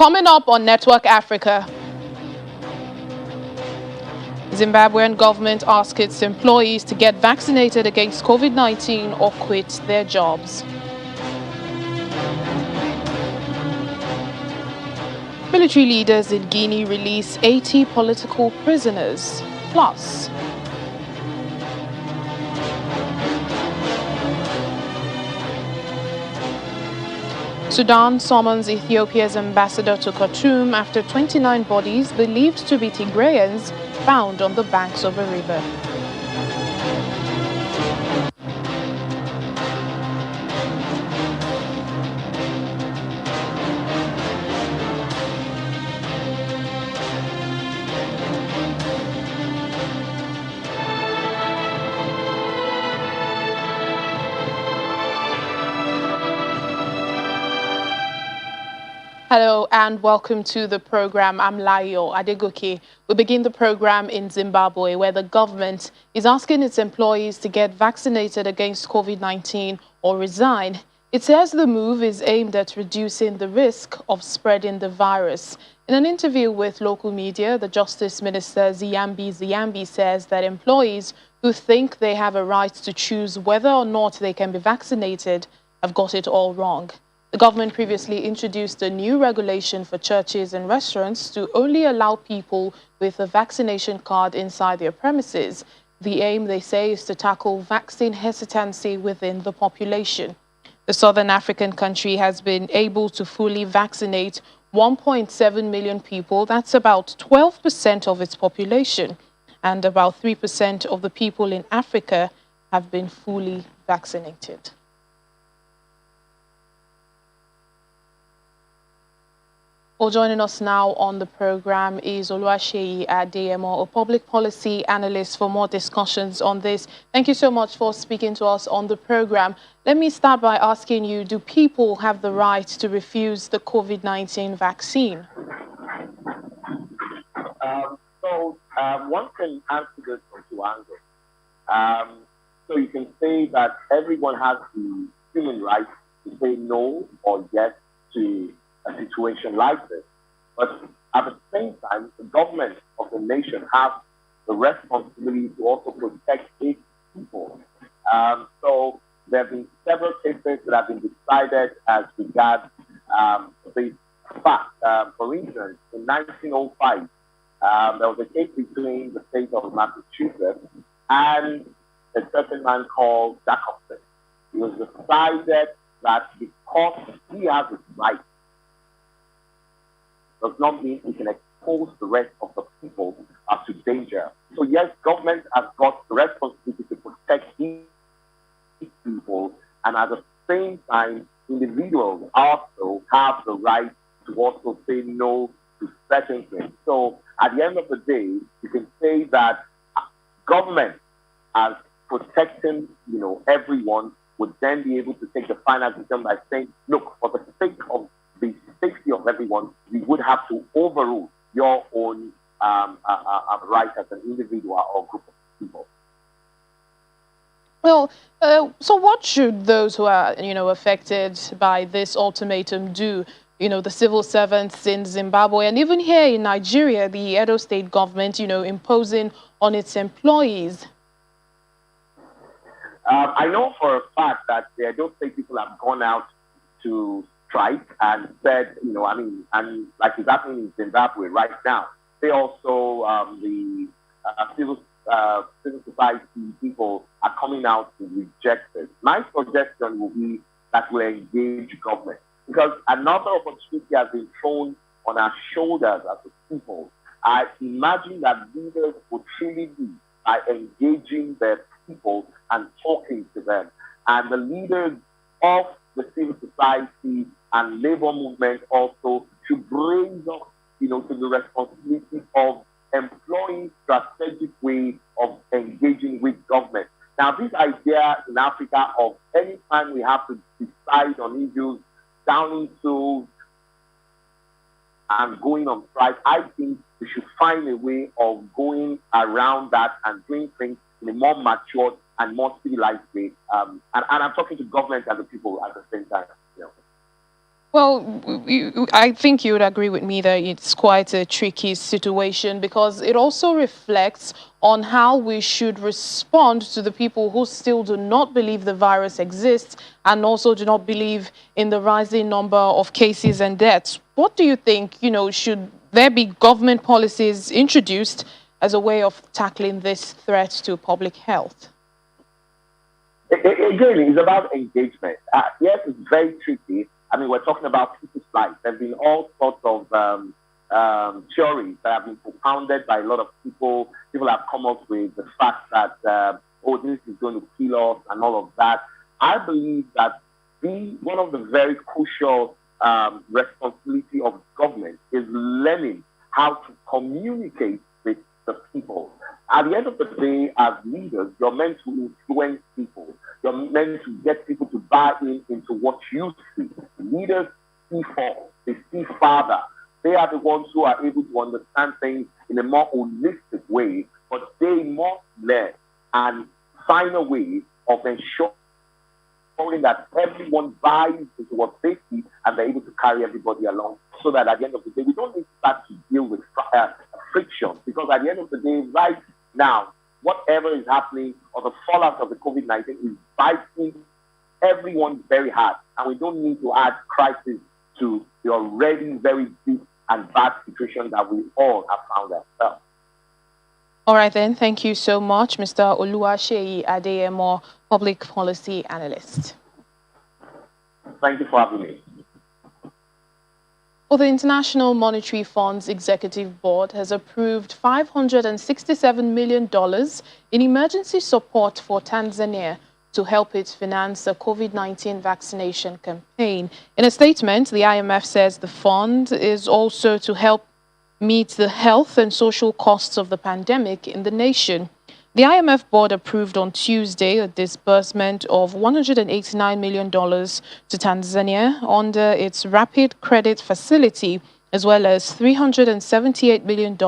Coming up on Network Africa, Zimbabwean government asks its employees to get vaccinated against COVID-19 or quit their jobs. Military leaders in Guinea release 80 political prisoners. Plus, Sudan summons Ethiopia's ambassador to Khartoum after 29 bodies believed to be Tigrayans found on the banks of a river. Hello and welcome to the program. I'm Layo Adegoke. We begin the program in Zimbabwe, where the government is asking its employees to get vaccinated against COVID-19 or resign. It says the move is aimed at reducing the risk of spreading the virus. In an interview with local media, the Justice Minister Ziyambi says that employees who think they have a right to choose whether or not they can be vaccinated have got it all wrong. The government previously introduced a new regulation for churches and restaurants to only allow people with a vaccination card inside their premises. The aim, they say, is to tackle vaccine hesitancy within the population. The Southern African country has been able to fully vaccinate 1.7 million people. That's about 12% of its population. And about 3% of the people in Africa have been fully vaccinated. Well, joining us now on the program is Oluwaseyi Adeyemo, a public policy analyst, for more discussions on this. Thank you so much for speaking to us on the program. Let me start by asking you, do people have the right to refuse the COVID-19 vaccine? One can answer this from two angles. So you can say that everyone has the human right to say no or yes to a situation like this. But at the same time, the government of the nation has the responsibility to also protect its people. So there have been several cases that have been decided as regards the fact. For instance, in 1905, there was a case between the state of Massachusetts and a certain man called Jacobson. It was decided that because he has his right, does not mean we can expose the rest of the people to danger. So yes, government has got the responsibility to protect these people, and at the same time, individuals also have the right to also say no to certain things. So at the end of the day, you can say that government, as protecting, everyone, would then be able to take the final decision by saying, look, for the sake of the safety of everyone, we would have to overrule your own right as an individual or group of people. Well, so what should those who are, affected by this ultimatum do? The civil servants in Zimbabwe and even here in Nigeria, the Edo state government, imposing on its employees? I know for a fact that the Edo state people have gone out to strike and said, and like it's happening in Zimbabwe right now. They also, the civil society people are coming out to reject it. My suggestion will be that we engage government, because another opportunity has been thrown on our shoulders as a people. I imagine that leaders would truly be by engaging their people and talking to them. And the leaders of the civil society and labor movement also should bring up, to the responsibility of employing strategic way of engaging with government. Now, this idea in Africa of any time we have to decide on issues down into and going on strike, I think we should find a way of going around that and doing things in a more matured and more civilized way. And I'm talking to government and the people at the same time. Well, I think you would agree with me that it's quite a tricky situation because it also reflects on how we should respond to the people who still do not believe the virus exists and also do not believe in the rising number of cases and deaths. What do you think, should there be government policies introduced as a way of tackling this threat to public health? Again, it's about engagement. Yes, it's very tricky. I mean, we're talking about people's lives. There have been all sorts of theories that have been propounded by a lot of people. People have come up with the fact that, this is going to kill us and all of that. I believe that one of the very crucial responsibility of government is learning how to communicate with the people. At the end of the day, as leaders, you're meant to influence people. You're meant to get people to buy into what you see. Leaders see forth, they see farther. They are the ones who are able to understand things in a more holistic way, but they must learn and find a way of ensuring that everyone buys into what they see and they're able to carry everybody along so that at the end of the day, we don't need to start to deal with friction, because at the end of the day, right now, whatever is happening or the fallout of the COVID-19 is biting everyone very hard, and we don't need to add crisis to the already very deep and bad situation that we all have found ourselves. All right, then. Thank you so much, Mr. Oluwaseyi Adeyemo, Public Policy Analyst. Thank you for having me. Well, the International Monetary Fund's Executive Board has approved $567 million in emergency support for Tanzania to help it finance the COVID-19 vaccination campaign. In a statement, the IMF says the fund is also to help meet the health and social costs of the pandemic in the nation. The IMF board approved on Tuesday a disbursement of $189 million to Tanzania under its Rapid Credit Facility, as well as $378 million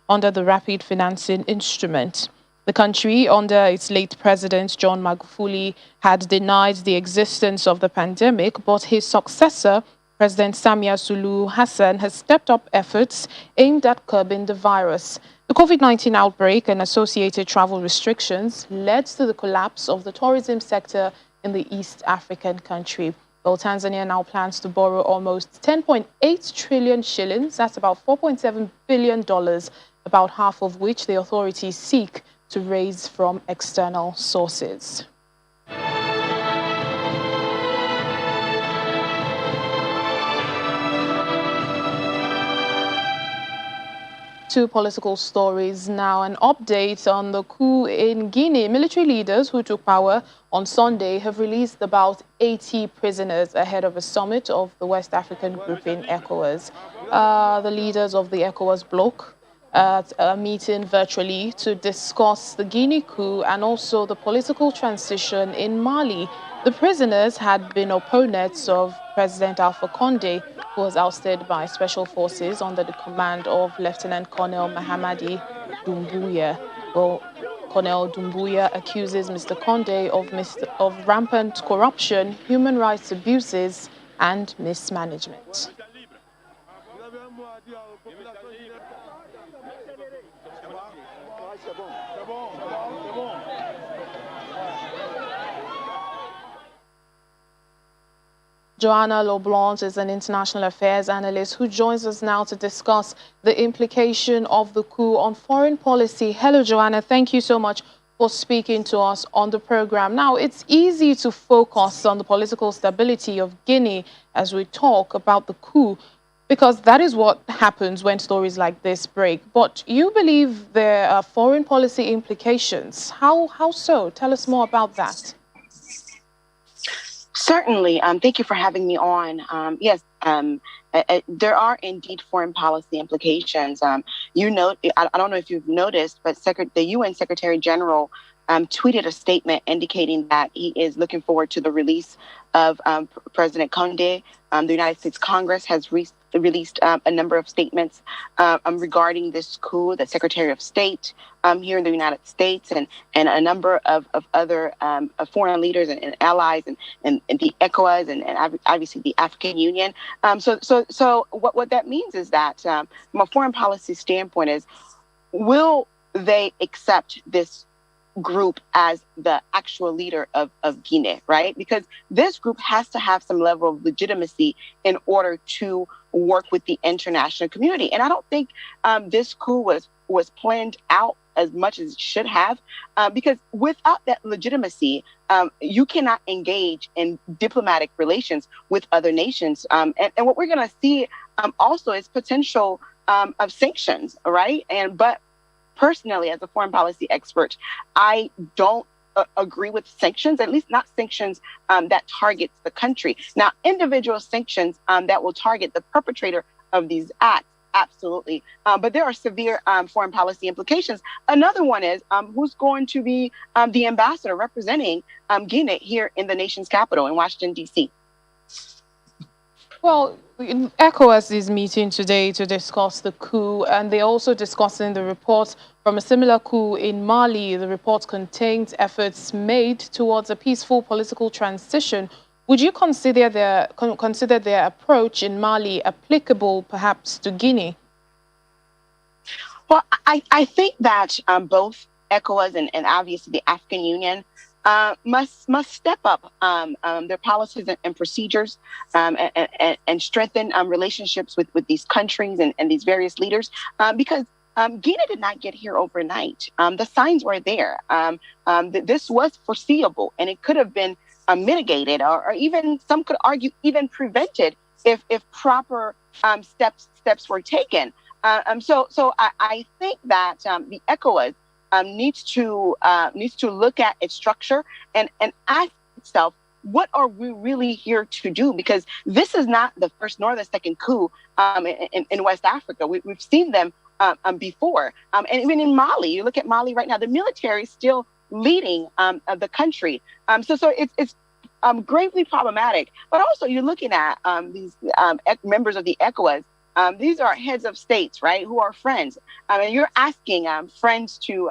under the Rapid Financing Instrument. The country, under its late president, John Magufuli, had denied the existence of the pandemic, but his successor, President Samia Suluhu Hassan, has stepped up efforts aimed at curbing the virus. The COVID-19 outbreak and associated travel restrictions led to the collapse of the tourism sector in the East African country. Well, Tanzania now plans to borrow almost 10.8 trillion shillings, that's about $4.7 billion, about half of which the authorities seek to raise from external sources. Two political stories now. An update on the coup in Guinea. Military leaders who took power on Sunday have released about 80 prisoners ahead of a summit of the West African group in ECOWAS. The leaders of the ECOWAS bloc are meeting virtually to discuss the Guinea coup and also the political transition in Mali. The prisoners had been opponents of President Alpha Conde, who was ousted by special forces under the command of Lieutenant Colonel Mahamadi Doumbouya. Well, Colonel Doumbouya accuses Mr. Conde of rampant corruption, human rights abuses, and mismanagement. Joanna Leblanc is an international affairs analyst who joins us now to discuss the implication of the coup on foreign policy. Hello, Joanna. Thank you so much for speaking to us on the program. Now, it's easy to focus on the political stability of Guinea as we talk about the coup, because that is what happens when stories like this break. But you believe there are foreign policy implications. How so? Tell us more about that. Certainly. Thank you for having me on. Yes, there are indeed foreign policy implications. I don't know if you've noticed, but the UN Secretary General tweeted a statement indicating that he is looking forward to the release of President Conde. The United States Congress has released a number of statements regarding this coup, the Secretary of State here in the United States, and a number of other foreign leaders and allies, and the ECOWAS, and obviously the African Union. So what that means is that from a foreign policy standpoint is, will they accept this group as the actual leader of Guinea, right? Because this group has to have some level of legitimacy in order to work with the international community. And I don't think this coup was planned out as much as it should have, because without that legitimacy, you cannot engage in diplomatic relations with other nations. And what we're going to see also is potential of sanctions, right? But personally, as a foreign policy expert, I don't agree with sanctions, at least not sanctions that targets the country. Now, individual sanctions that will target the perpetrator of these acts, absolutely. But there are severe foreign policy implications. Another one is who's going to be the ambassador representing Guinea here in the nation's capital in Washington, D.C.? Well, ECOWAS is meeting today to discuss the coup, and they're also discussing the reports from a similar coup in Mali. The report contains efforts made towards a peaceful political transition. Would you consider their approach in Mali applicable, perhaps, to Guinea? Well, I think that both ECOWAS and obviously the African Union must step up their policies and procedures and strengthen relationships with these countries and these various leaders, because Guinea did not get here overnight. The signs were there. This was foreseeable, and it could have been mitigated, or even some could argue even prevented if proper steps were taken. So I think that the ECOWAS needs to look at its structure and ask itself, what are we really here to do? Because this is not the first nor the second coup in West Africa. We've seen them before. And even in Mali, you look at Mali right now, the military is still leading the country. So it's gravely problematic. But also you're looking at these members of the ECOWAS. These are heads of states, right, who are friends. And you're asking friends to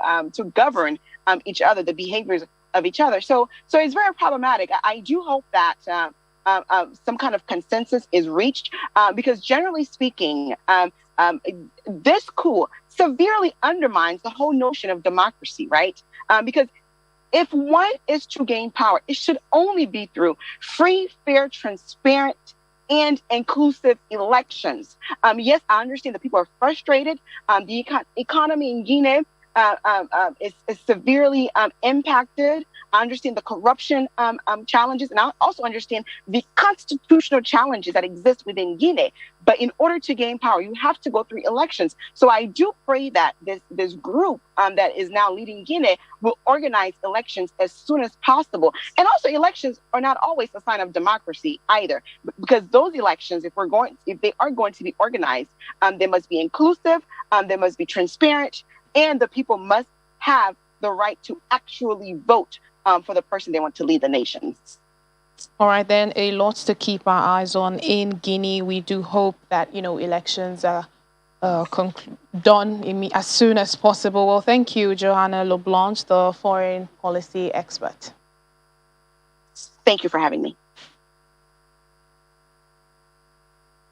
govern each other, the behaviors of each other. So it's very problematic. I do hope that some kind of consensus is reached, because generally speaking, this coup severely undermines the whole notion of democracy, right? Because if one is to gain power, it should only be through free, fair, transparent, and inclusive elections. Yes, I understand that people are frustrated. The economy in Guinea is severely impacted. I understand the corruption challenges, and I also understand the constitutional challenges that exist within Guinea. But in order to gain power, you have to go through elections. So I do pray that this group that is now leading Guinea will organize elections as soon as possible. And also, elections are not always a sign of democracy either, because those elections, if they are going to be organized, they must be inclusive, they must be transparent, and the people must have the right to actually vote for the person they want to lead the nation. All right, then, a lot to keep our eyes on in Guinea. We do hope that, elections are done as soon as possible. Well, thank you, Johanna LeBlanche, the foreign policy expert. Thank you for having me.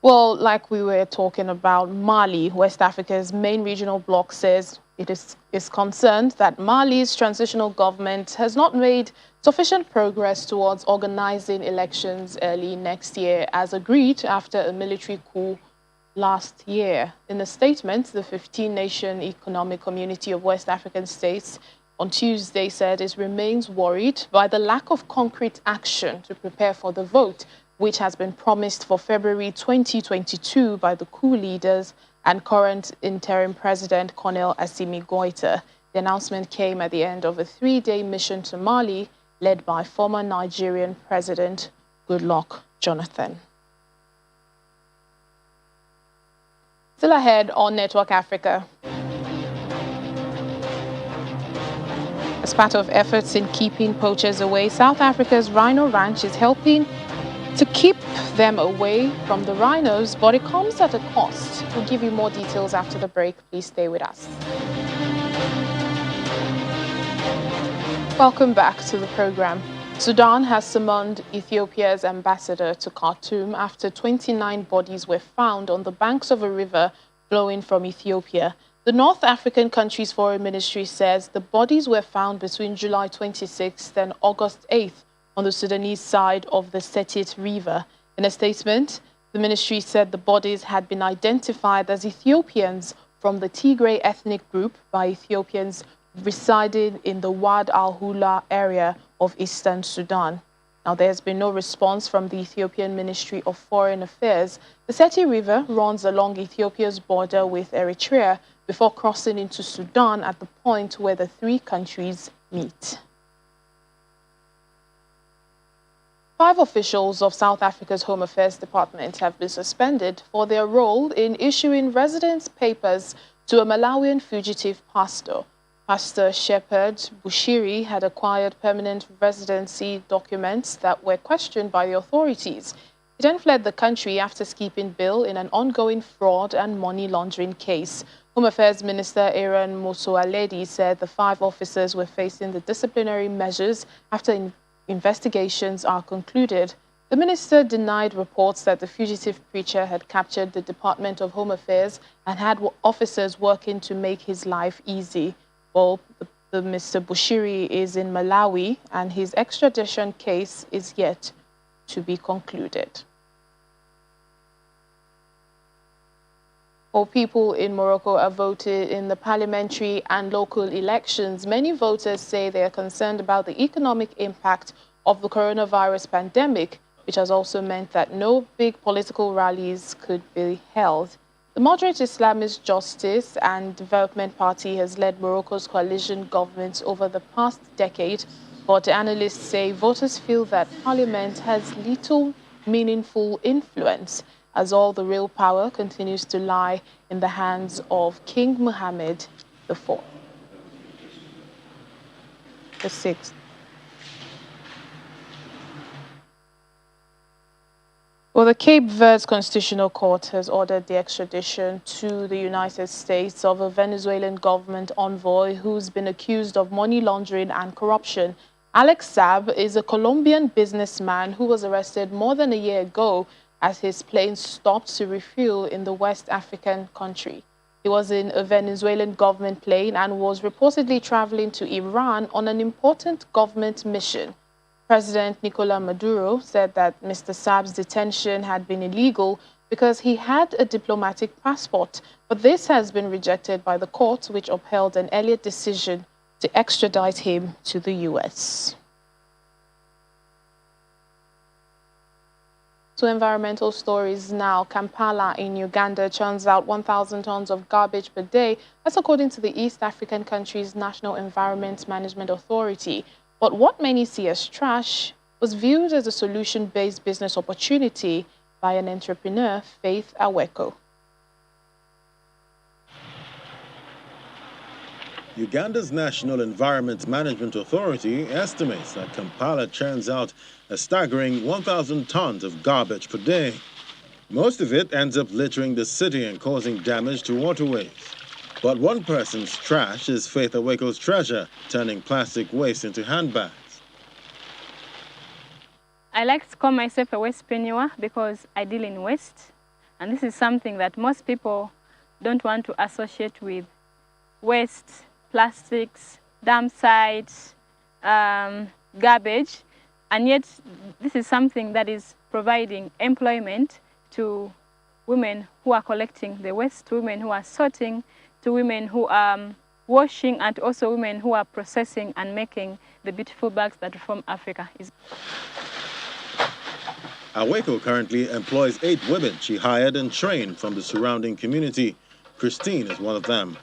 Well, like we were talking about, Mali, West Africa's main regional bloc, says it is concerned that Mali's transitional government has not made sufficient progress towards organizing elections early next year, as agreed after a military coup last year. In a statement, the 15-nation Economic Community of West African States on Tuesday said it remains worried by the lack of concrete action to prepare for the vote, which has been promised for February 2022 by the coup leaders and current interim president, Colonel Assimi Goïta. The announcement came at the end of a 3-day mission to Mali, led by former Nigerian President Goodluck Jonathan. Still ahead on Network Africa. As part of efforts in keeping poachers away, South Africa's Rhino Ranch is helping to keep them away from the rhinos, but it comes at a cost. We'll give you more details after the break. Please stay with us. Welcome back to the program. Sudan has summoned Ethiopia's ambassador to Khartoum after 29 bodies were found on the banks of a river flowing from Ethiopia. The North African country's foreign ministry says the bodies were found between July 26th and August 8th on the Sudanese side of the Setit River. In a statement, the ministry said the bodies had been identified as Ethiopians from the Tigray ethnic group by Ethiopians residing in the Wad al-Hula area of eastern Sudan. Now, there's been no response from the Ethiopian Ministry of Foreign Affairs. The Setit River runs along Ethiopia's border with Eritrea before crossing into Sudan at the point where the three countries meet. 5 officials of South Africa's Home Affairs Department have been suspended for their role in issuing residence papers to a Malawian fugitive pastor. Pastor Shepherd Bushiri had acquired permanent residency documents that were questioned by the authorities. He then fled the country after skipping bail in an ongoing fraud and money laundering case. Home Affairs Minister Aaron Mosoaledi said the 5 officers were facing the disciplinary measures after investigations are concluded. The minister denied reports that the fugitive preacher had captured the Department of Home Affairs and had officers working to make his life easy. Well, Mr. Bushiri is in Malawi and his extradition case is yet to be concluded. All people in Morocco have voted in the parliamentary and local elections. Many voters say they are concerned about the economic impact of the coronavirus pandemic, which has also meant that no big political rallies could be held. The moderate Islamist Justice and Development Party has led Morocco's coalition government over the past decade, but analysts say voters feel that parliament has little meaningful influence, as all the real power continues to lie in the hands of King Mohammed IV. The 6th. Well, the Cape Verde's Constitutional Court has ordered the extradition to the United States of a Venezuelan government envoy who's been accused of money laundering and corruption. Alex SAAB is a Colombian businessman who was arrested more than a year ago as his plane stopped to refuel in the West African country. He was in a Venezuelan government plane and was reportedly traveling to Iran on an important government mission. President Nicolas Maduro said that Mr. SAAB's detention had been illegal because he had a diplomatic passport, but this has been rejected by the court, which upheld an earlier decision to extradite him to the U.S. To environmental stories now. Kampala in Uganda churns out 1,000 tons of garbage per day. That's according to the East African country's National Environment Management Authority. But what many see as trash was viewed as a solution-based business opportunity by an entrepreneur, Faith Aweko. Uganda's National Environment Management Authority estimates that Kampala churns out a staggering 1,000 tons of garbage per day. Most of it ends up littering the city and causing damage to waterways. But one person's trash is Faith Aweko's treasure, turning plastic waste into handbags. I like to call myself a wastepreneur because I deal in waste. And this is something that most people don't want to associate with waste, plastics, dump sites, garbage. And yet this is something that is providing employment to women who are collecting the waste, to women who are sorting, to women who are washing, and also women who are processing and making the beautiful bags that Reform Africa is. Aweko currently employs 8 women she hired and trained from the surrounding community. Christine is one of them.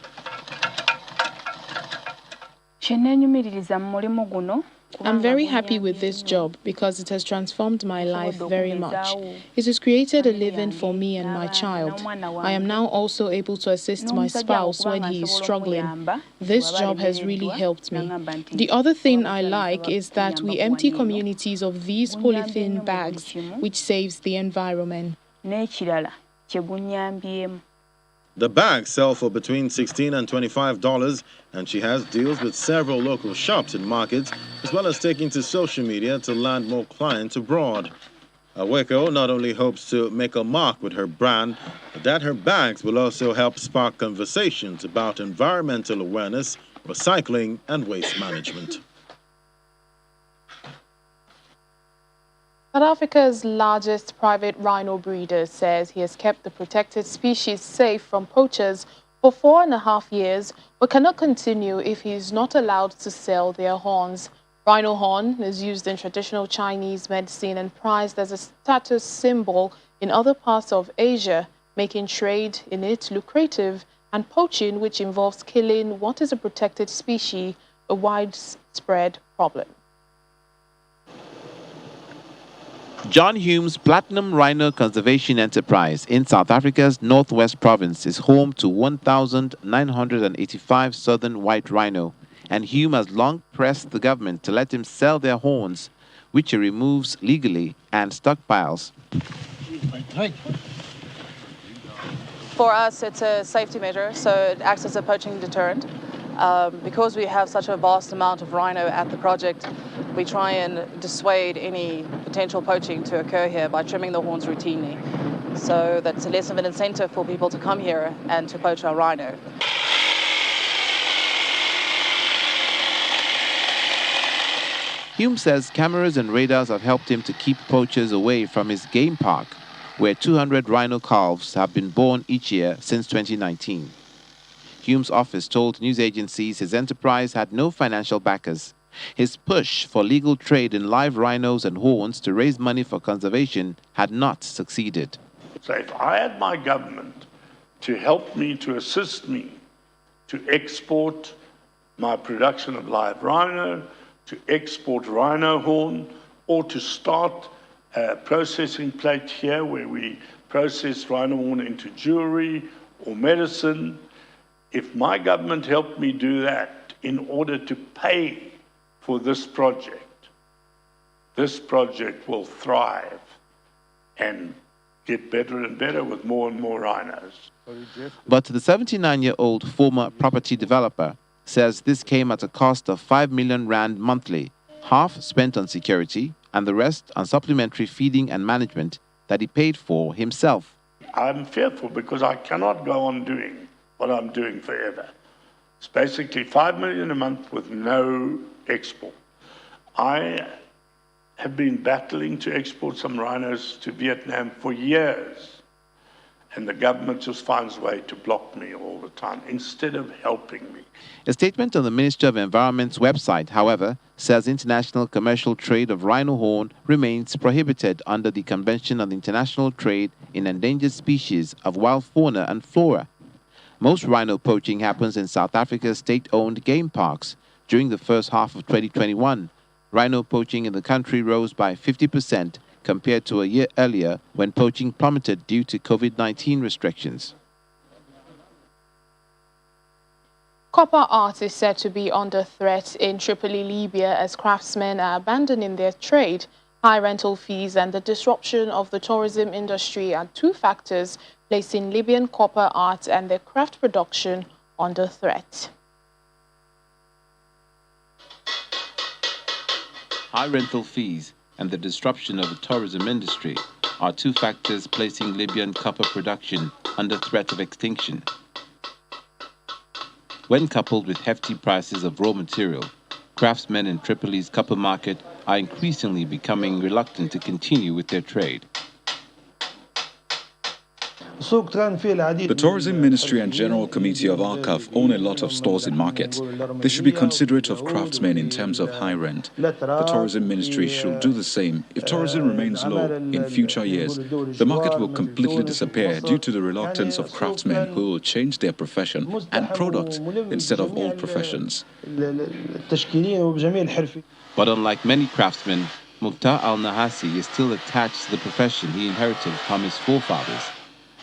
I'm very happy with this job because it has transformed my life very much. It has created a living for me and my child. I am now also able to assist my spouse when he is struggling. This job has really helped me. The other thing I like is that we empty communities of these polythene bags, which saves the environment. The bags sell for between $16 and $25, and she has deals with several local shops and markets, as well as taking to social media to land more clients abroad. Aweko not only hopes to make a mark with her brand, but that her bags will also help spark conversations about environmental awareness, recycling, and waste management. South Africa's largest private rhino breeder says he has kept the protected species safe from poachers for 4.5 years, but cannot continue if he is not allowed to sell their horns. Rhino horn is used in traditional Chinese medicine and prized as a status symbol in other parts of Asia, making trade in it lucrative, and poaching, which involves killing what is a protected species, a widespread problem. John Hume's Platinum Rhino Conservation Enterprise in South Africa's Northwest Province is home to 1,985 southern white rhino, and Hume has long pressed the government to let him sell their horns, which he removes legally and stockpiles. For us, it's a safety measure, so it acts as a poaching deterrent. Because we have such a vast amount of rhino at the project, we try and dissuade any potential poaching to occur here by trimming the horns routinely. So that's less of an incentive for people to come here and to poach our rhino. Hume says cameras and radars have helped him to keep poachers away from his game park, where 200 rhino calves have been born each year since 2019. Hume's office told news agencies his enterprise had no financial backers. His push for legal trade in live rhinos and horns to raise money for conservation had not succeeded. So if I had my government to help me, to assist me, to export my production of live rhino, to export rhino horn, or to start a processing plant here where we process rhino horn into jewelry or medicine, if my government helped me do that in order to pay for this project will thrive and get better and better with more and more rhinos. But the 79-year-old former property developer says this came at a cost of 5 million rand monthly, half spent on security and the rest on supplementary feeding and management that he paid for himself. I'm fearful because I cannot go on doing what I'm doing forever. It's basically 5 million a month with no export. I have been battling to export some rhinos to Vietnam for years, and the government just finds a way to block me all the time instead of helping me. A statement on the Ministry of Environment's website, however, says international commercial trade of rhino horn remains prohibited under the Convention on the International Trade in Endangered Species of Wild Fauna and Flora. Most rhino poaching happens in South Africa's state-owned game parks. During the first half of 2021, rhino poaching in the country rose by 50% compared to a year earlier when poaching plummeted due to COVID-19 restrictions. Copper art is said to be under threat in Tripoli, Libya, as craftsmen are abandoning their trade. High rental fees and the disruption of the tourism industry are two factors placing Libyan copper art and their craft production under threat. High rental fees and the disruption of the tourism industry are two factors placing Libyan copper production under threat of extinction. When coupled with hefty prices of raw material, craftsmen in Tripoli's copper market are increasingly becoming reluctant to continue with their trade. The Tourism Ministry and General Committee of COUP own a lot of stores in markets. They should be considerate of craftsmen in terms of high rent. The Tourism Ministry should do the same. If tourism remains low in future years, the market will completely disappear due to the reluctance of craftsmen who will change their profession and product instead of all professions. But unlike many craftsmen, Mukhtar al-Nahasi is still attached to the profession he inherited from his forefathers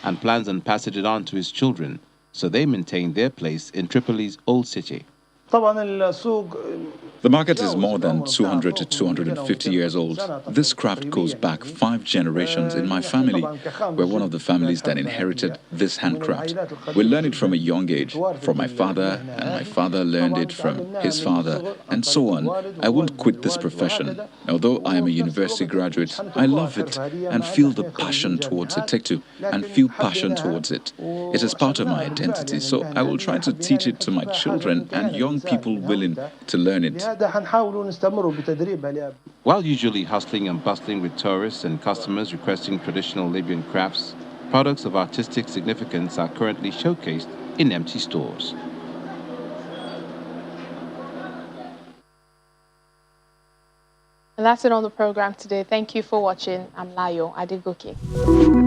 and plans on passing it on to his children so they maintain their place in Tripoli's old city. The market is more than 200 to 250 years old. This craft goes back 5 generations in my family. We're one of the families that inherited this handcraft. We learned it from a young age, from my father, and my father learned it from his father, and so on. I won't quit this profession. Although I am a university graduate, I love it and feel the passion towards it. Take two, and feel passion towards it. It is part of my identity, so I will try to teach it to my children and young people willing to learn it. While usually hustling and bustling with tourists and customers requesting traditional Libyan crafts, products of artistic significance are currently showcased in empty stores. And that's it on the program today. Thank you for watching. I'm Layo Adegoke.